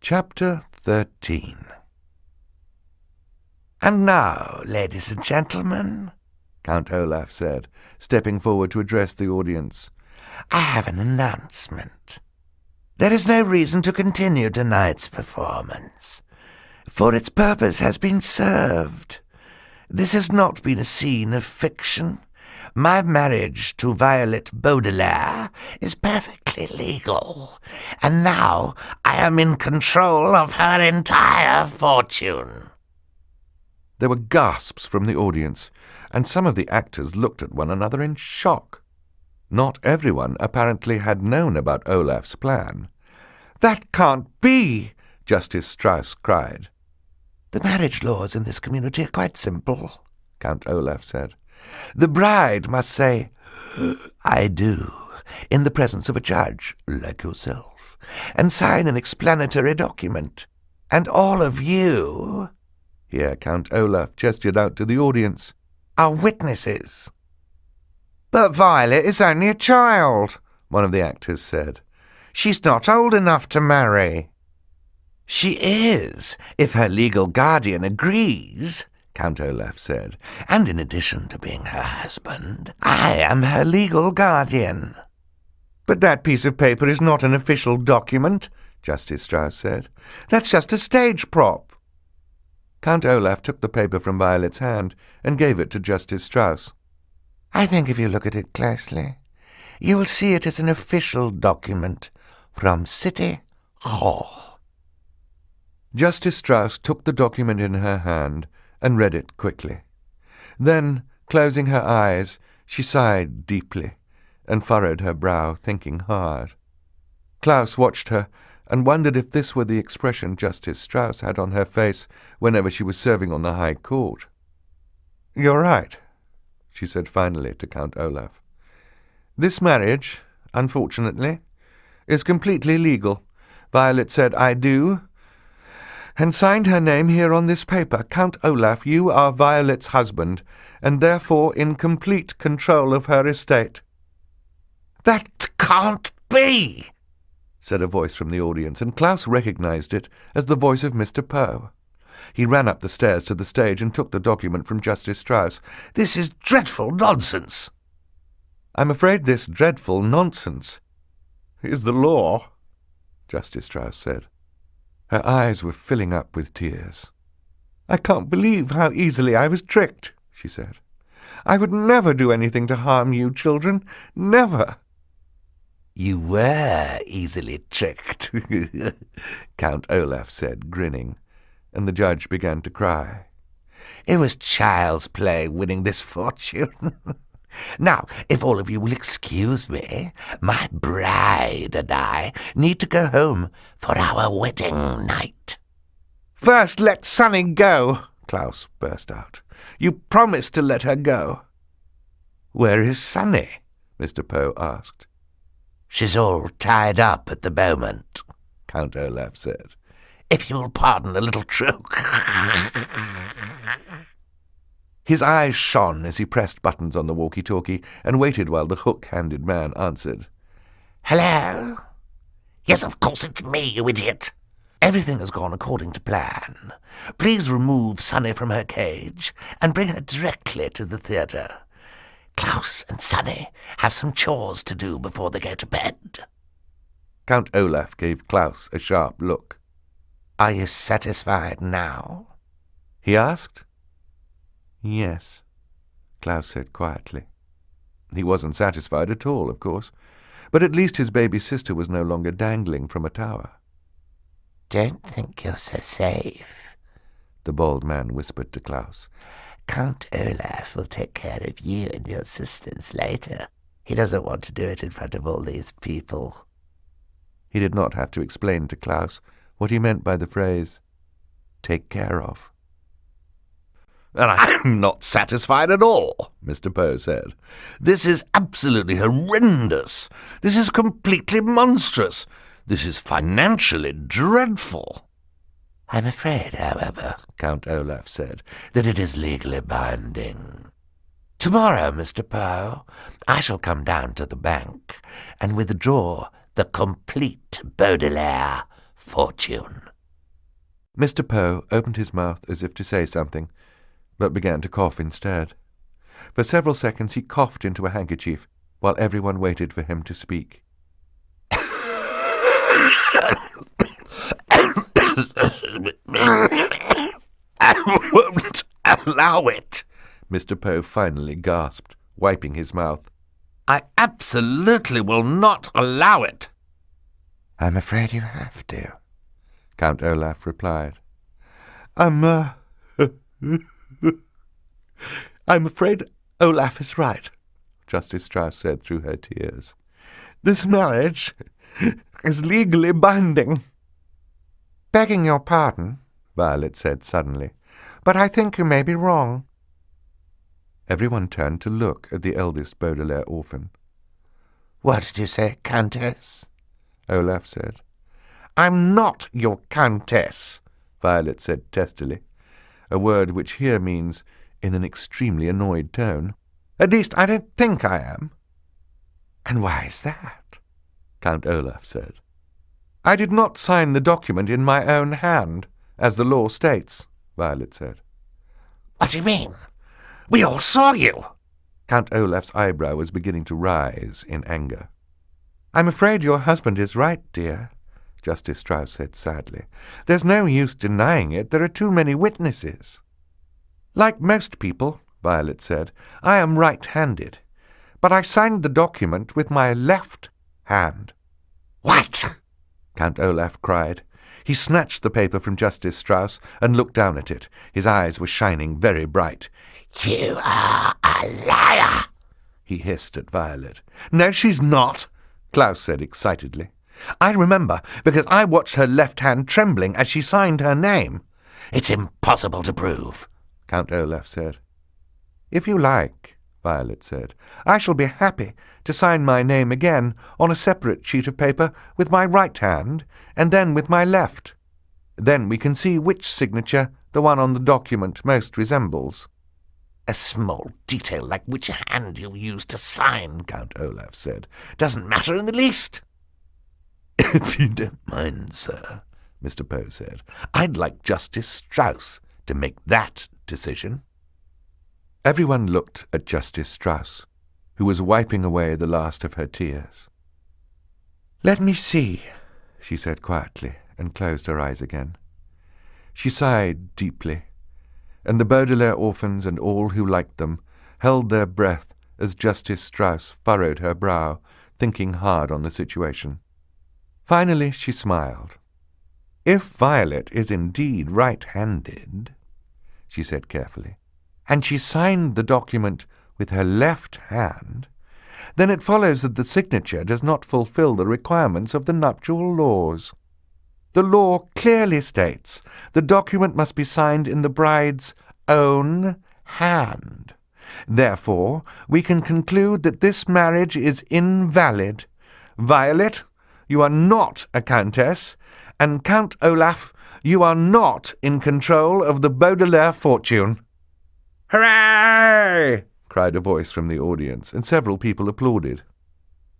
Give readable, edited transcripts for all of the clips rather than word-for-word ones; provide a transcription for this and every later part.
Chapter 13. "And now, ladies and gentlemen," Count Olaf said, stepping forward to address the audience, "I have an announcement. There is no reason to continue tonight's performance, for its purpose has been served. This has not been a scene of fiction. My marriage to Violet Baudelaire is perfectly legal, and now I am in control of her entire fortune." There were gasps from the audience, and some of the actors looked at one another in shock. Not everyone apparently had known about Olaf's plan. "That can't be!" Justice Strauss cried. "The marriage laws in this community are quite simple," Count Olaf said. "The bride must say, 'I do,' in the presence of a judge, like yourself, and sign an explanatory document. And all of you," here Count Olaf gestured out to the audience, "are witnesses." "But Violet is only a child," one of the actors said. "She's not old enough to marry." "She is, if her legal guardian agrees," Count Olaf said. "And in addition to being her husband, I am her legal guardian." "But that piece of paper is not an official document," Justice Strauss said. "That's just a stage prop." Count Olaf took the paper from Violet's hand and gave it to Justice Strauss. "I think if you look at it closely, you will see it as an official document from City Hall." Justice Strauss took the document in her hand and read it quickly. Then, closing her eyes, she sighed deeply and furrowed her brow, thinking hard. Klaus watched her and wondered if this were the expression Justice Strauss had on her face whenever she was serving on the High Court. "You're right," she said finally to Count Olaf. "This marriage, unfortunately, is completely legal. Violet said 'I do,' and signed her name here on this paper. Count Olaf, you are Violet's husband, and therefore in complete control of her estate." "That can't be!" said a voice from the audience, and Klaus recognized it as the voice of Mr. Poe. He ran up the stairs to the stage and took the document from Justice Strauss. "This is dreadful nonsense." "I'm afraid this dreadful nonsense is the law," Justice Strauss said. Her eyes were filling up with tears. "I can't believe how easily I was tricked," she said. "I would never do anything to harm you children, never." "You were easily tricked," Count Olaf said, grinning, and the judge began to cry. "It was child's play winning this fortune. Now, if all of you will excuse me, my bride and I need to go home for our wedding night." "First let Sunny go," Klaus burst out. "You promised to let her go." "Where is Sunny?" Mr. Poe asked. "She's all tied up at the moment," Count Olaf said. "If you will pardon a little joke." His eyes shone as he pressed buttons on the walkie-talkie and waited while the hook-handed man answered. "Hello? Yes, of course it's me, you idiot. Everything has gone according to plan. Please remove Sunny from her cage and bring her directly to the theatre. Klaus and Sunny have some chores to do before they go to bed." Count Olaf gave Klaus a sharp look. "Are you satisfied now?" he asked. "Yes," Klaus said quietly. He wasn't satisfied at all, of course, but at least his baby sister was no longer dangling from a tower. "Don't think you're so safe," the bald man whispered to Klaus. "Count Olaf will take care of you and your sisters later. He doesn't want to do it in front of all these people." He did not have to explain to Klaus what he meant by the phrase, "take care of." "And I'm not satisfied at all," Mr. Poe said. "This is absolutely horrendous. This is completely monstrous. This is financially dreadful." "I'm afraid, however," Count Olaf said, "that it is legally binding. Tomorrow, Mr. Poe, I shall come down to the bank and withdraw the complete Baudelaire fortune." Mr. Poe opened his mouth as if to say something, but began to cough instead. For several seconds he coughed into a handkerchief, while everyone waited for him to speak. I won't allow it, Mr. Poe finally gasped, wiping his mouth. I absolutely will not allow it. I'm afraid you have to, Count Olaf replied. I'm afraid Olaf is right, Justice Strauss said through her tears. This marriage is legally binding. Begging your pardon, Violet said suddenly, but I think you may be wrong. Everyone turned to look at the eldest Baudelaire orphan. What did you say, Countess? Olaf said. I'm not your Countess, Violet said testily, a word which here means in an extremely annoyed tone. At least I don't think I am. And why is that? Count Olaf said. I did not sign the document in my own hand, as the law states, Violet said. What do you mean? We all saw you. Count Olaf's eyebrow was beginning to rise in anger. I'm afraid your husband is right, dear, Justice Strauss said sadly. There's no use denying it. There are too many witnesses. Like most people, Violet said, I am right-handed, but I signed the document with my left hand. What? Count Olaf cried. He snatched the paper from Justice Strauss and looked down at it. His eyes were shining very bright. You are a liar, he hissed at Violet. No, she's not, Klaus said excitedly. I remember, because I watched her left hand trembling as she signed her name. It's impossible to prove, Count Olaf said. If you like, Violet said, I shall be happy to sign my name again on a separate sheet of paper with my right hand and then with my left. Then we can see which signature the one on the document most resembles. A small detail like which hand you use to sign, Count Olaf said, doesn't matter in the least. If you don't mind, sir, Mr. Poe said, I'd like Justice Strauss to make that decision. Everyone looked at Justice Strauss, who was wiping away the last of her tears. Let me see, she said quietly, and closed her eyes again. She sighed deeply, and the Baudelaire orphans and all who liked them held their breath as Justice Strauss furrowed her brow, thinking hard on the situation. Finally she smiled. If Violet is indeed right-handed, she said carefully, and she signed the document with her left hand, then it follows that the signature does not fulfill the requirements of the nuptial laws. The law clearly states the document must be signed in the bride's own hand. Therefore, we can conclude that this marriage is invalid. Violet, you are not a countess, and Count Olaf, you are not in control of the Baudelaire fortune. Hooray! Cried a voice from the audience, and several people applauded.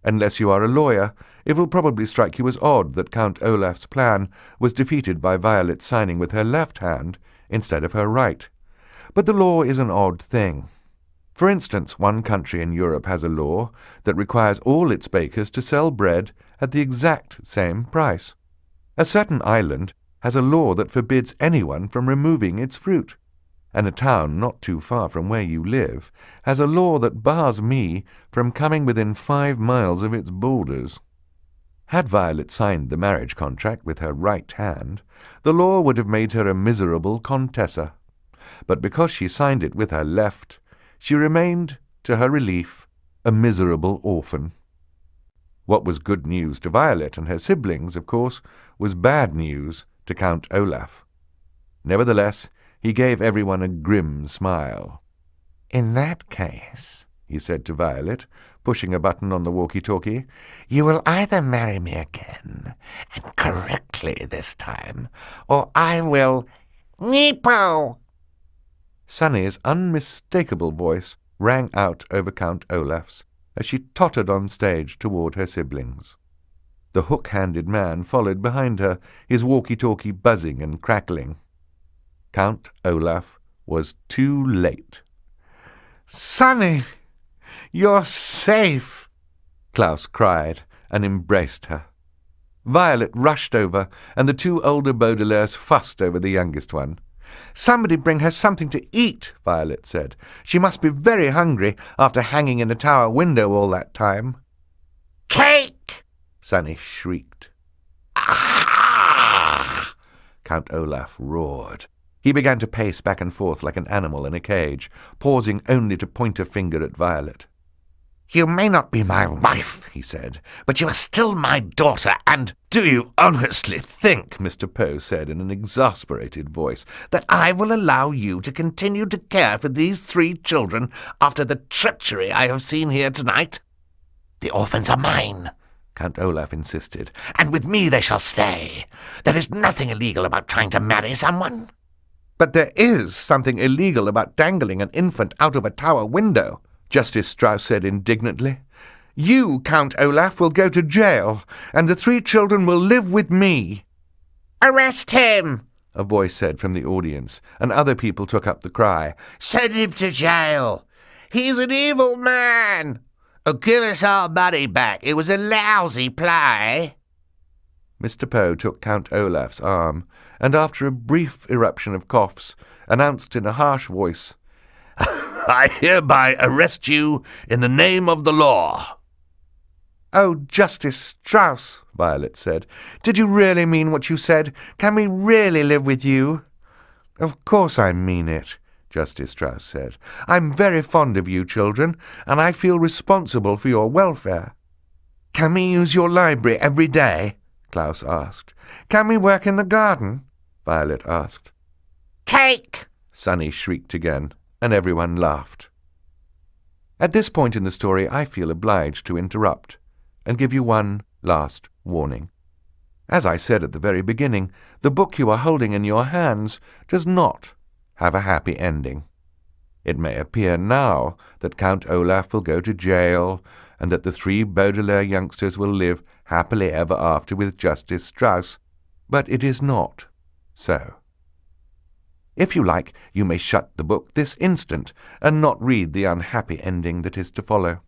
Unless you are a lawyer, it will probably strike you as odd that Count Olaf's plan was defeated by Violet signing with her left hand instead of her right. But the law is an odd thing. For instance, one country in Europe has a law that requires all its bakers to sell bread at the exact same price. A certain island has a law that forbids anyone from removing its fruit, and a town not too far from where you live has a law that bars me from coming within 5 miles of its borders. Had Violet signed the marriage contract with her right hand, the law would have made her a miserable contessa. But because she signed it with her left, she remained, to her relief, a miserable orphan. What was good news to Violet and her siblings, of course, was bad news to Count Olaf. Nevertheless, he gave everyone a grim smile. In that case, he said to Violet, pushing a button on the walkie-talkie, you will either marry me again, and correctly this time, or I will... Neepo! Sunny's unmistakable voice rang out over Count Olaf's as she tottered on stage toward her siblings. The hook-handed man followed behind her, his walkie-talkie buzzing and crackling. Count Olaf was too late. "Sonny, you're safe!" Klaus cried and embraced her. Violet rushed over, and the two older Baudelaires fussed over the youngest one. "Somebody bring her something to eat," Violet said. "She must be very hungry after hanging in a tower window all that time." "Cake!" Sonny shrieked. Ah! Count Olaf roared. He began to pace back and forth like an animal in a cage, pausing only to point a finger at Violet. "You may not be my wife," he said, "but you are still my daughter, and do you honestly think," Mr. Poe said in an exasperated voice, "that I will allow you to continue to care for these 3 children after the treachery I have seen here tonight? The orphans are mine," Count Olaf insisted, "and with me they shall stay. There is nothing illegal about trying to marry someone." "But there is something illegal about dangling an infant out of a tower window," Justice Strauss said indignantly. "You, Count Olaf, will go to jail, and the 3 children will live with me." "Arrest him!" a voice said from the audience, and other people took up the cry. "Send him to jail! He's an evil man! Oh, give us our money back. It was a lousy play." Mr. Poe took Count Olaf's arm, and after a brief eruption of coughs, announced in a harsh voice, "I hereby arrest you in the name of the law." "Oh, Justice Strauss," Violet said, "did you really mean what you said? Can we really live with you?" "Of course I mean it," Justice Strauss said. "I'm very fond of you children, and I feel responsible for your welfare." "Can we use your library every day?" Klaus asked. "Can we work in the garden?" Violet asked. "Cake!" Sonny shrieked again, and everyone laughed. At this point in the story, I feel obliged to interrupt and give you one last warning. As I said at the very beginning, the book you are holding in your hands does not have a happy ending. It may appear now that Count Olaf will go to jail and that the 3 Baudelaire youngsters will live happily ever after with Justice Strauss, but it is not so. If you like, you may shut the book this instant and not read the unhappy ending that is to follow.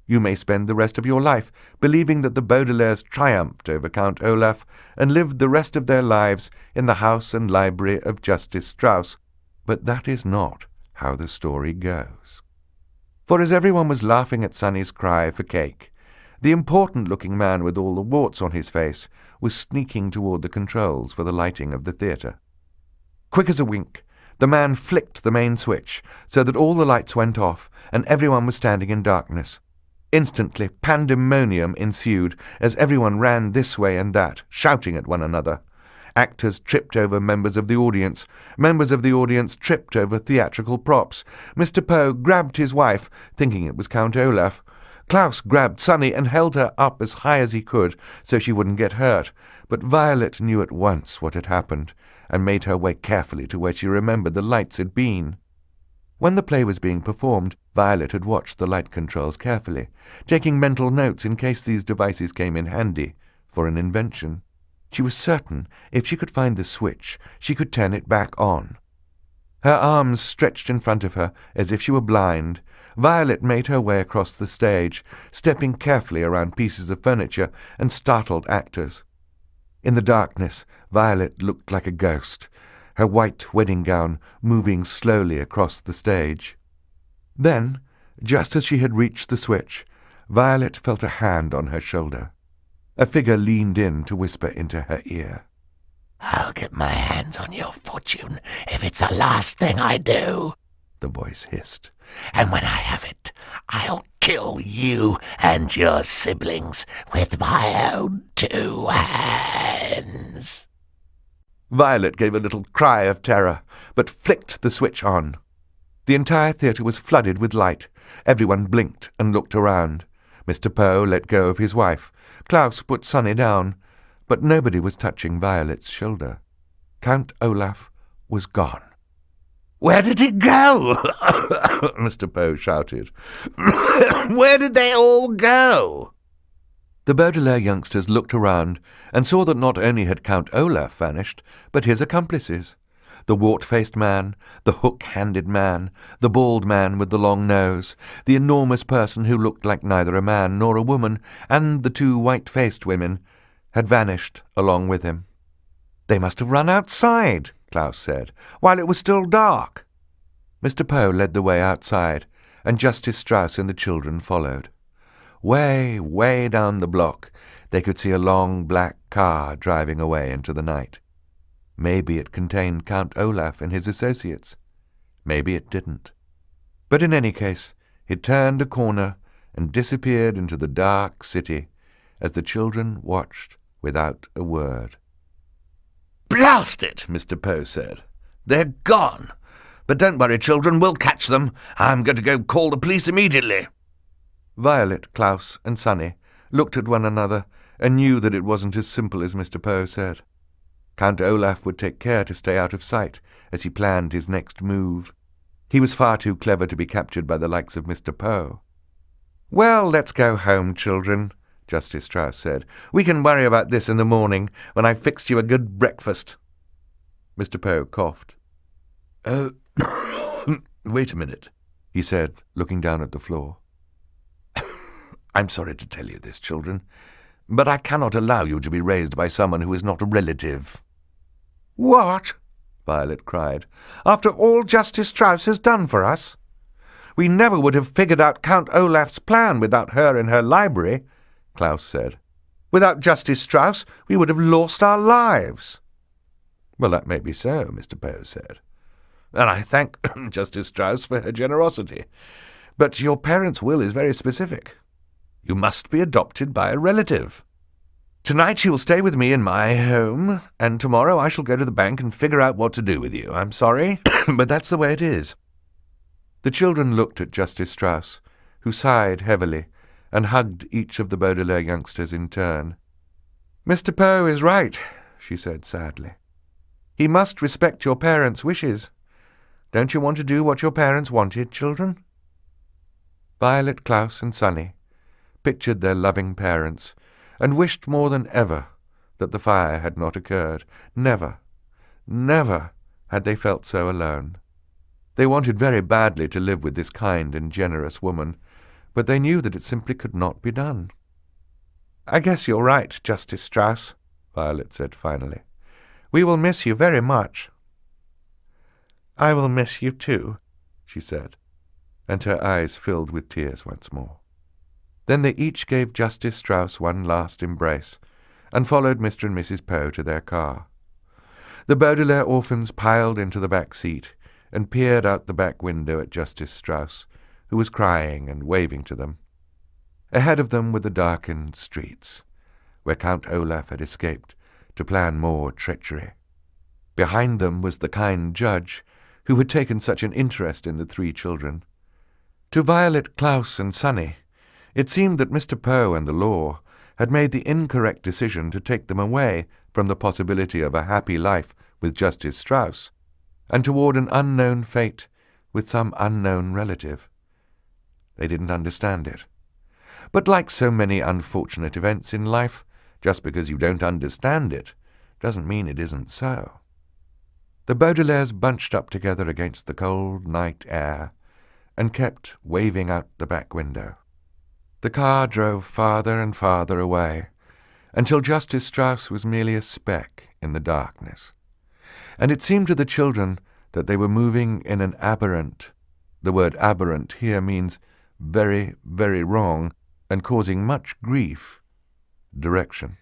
You may spend the rest of your life believing that the Baudelaires triumphed over Count Olaf and lived the rest of their lives in the house and library of Justice Strauss, but that is not how the story goes. For as everyone was laughing at Sonny's cry for cake, the important-looking man with all the warts on his face was sneaking toward the controls for the lighting of the theatre. Quick as a wink, the man flicked the main switch so that all the lights went off and everyone was standing in darkness. Instantly, pandemonium ensued as everyone ran this way and that, shouting at one another. Actors tripped over members of the audience. Members of the audience tripped over theatrical props. Mr. Poe grabbed his wife, thinking it was Count Olaf. Klaus grabbed Sonny and held her up as high as he could so she wouldn't get hurt, but Violet knew at once what had happened and made her way carefully to where she remembered the lights had been. When the play was being performed, Violet had watched the light controls carefully, taking mental notes in case these devices came in handy for an invention. She was certain if she could find the switch, she could turn it back on. Her arms stretched in front of her as if she were blind, Violet made her way across the stage, stepping carefully around pieces of furniture and startled actors. In the darkness, Violet looked like a ghost, her white wedding gown moving slowly across the stage. Then, just as she had reached the switch, Violet felt a hand on her shoulder. A figure leaned in to whisper into her ear. "I'll get my hands on your fortune if it's the last thing I do," the voice hissed. "And when I have it, I'll kill you and your siblings with my own 2 hands." Violet gave a little cry of terror, but flicked the switch on. The entire theatre was flooded with light. Everyone blinked and looked around. Mr. Poe let go of his wife. Klaus put Sonny down, but nobody was touching Violet's shoulder. Count Olaf was gone. "Where did it go?" Mr. Poe shouted. "Where did they all go?" The Baudelaire youngsters looked around and saw that not only had Count Olaf vanished, but his accomplices. The wart-faced man, the hook-handed man, the bald man with the long nose, the enormous person who looked like neither a man nor a woman, and the two white-faced women had vanished along with him. "They must have run outside," Klaus said, "while it was still dark." Mr. Poe led the way outside, and Justice Strauss and the children followed. Way, way down the block, they could see a long black car driving away into the night. Maybe it contained Count Olaf and his associates. Maybe it didn't. But in any case, it turned a corner and disappeared into the dark city as the children watched without a word. "Blast it," Mr. Poe said. "They're gone. But don't worry, children, we'll catch them. I'm going to go call the police immediately." Violet, Klaus, and Sonny looked at one another and knew that it wasn't as simple as Mr. Poe said. Count Olaf would take care to stay out of sight as he planned his next move. He was far too clever to be captured by the likes of Mr. Poe. "Well, let's go home, children," Justice Strauss said. "We can worry about this in the morning when I've fixed you a good breakfast." Mr. Poe coughed. "Oh, wait a minute," he said, looking down at the floor. "I'm sorry to tell you this, children, but I cannot allow you to be raised by someone who is not a relative." "What?" Violet cried. "After all Justice Strauss has done for us? We never would have figured out Count Olaf's plan without her in her library," Klaus said. "Without Justice Strauss, we would have lost our lives." "Well, that may be so," Mr. Poe said, "and I thank Justice Strauss for her generosity. But your parents' will is very specific. You must be adopted by a relative. Tonight you will stay with me in my home, and tomorrow I shall go to the bank and figure out what to do with you. I'm sorry, but that's the way it is." The children looked at Justice Strauss, who sighed heavily and hugged each of the Baudelaire youngsters in turn. "Mr. Poe is right," she said sadly. "He must respect your parents' wishes. Don't you want to do what your parents wanted, children?" Violet, Klaus, and Sonny pictured their loving parents and wished more than ever that the fire had not occurred. Never, never had they felt so alone. They wanted very badly to live with this kind and generous woman, but they knew that it simply could not be done. "I guess you're right, Justice Strauss," Violet said finally. "We will miss you very much." "I will miss you too," she said, and her eyes filled with tears once more. Then they each gave Justice Strauss one last embrace and followed Mr. and Mrs. Poe to their car. The Baudelaire orphans piled into the back seat and peered out the back window at Justice Strauss, who was crying and waving to them. Ahead of them were the darkened streets, where Count Olaf had escaped to plan more treachery. Behind them was the kind judge who had taken such an interest in the three children. To Violet, Klaus, and Sonny, it seemed that Mr. Poe and the law had made the incorrect decision to take them away from the possibility of a happy life with Justice Strauss and toward an unknown fate with some unknown relative. They didn't understand it. But like so many unfortunate events in life, just because you don't understand it doesn't mean it isn't so. The Baudelaires bunched up together against the cold night air and kept waving out the back window. The car drove farther and farther away, until Justice Strauss was merely a speck in the darkness. And it seemed to the children that they were moving in an aberrant, the word aberrant here means very, very wrong, and causing much grief, direction.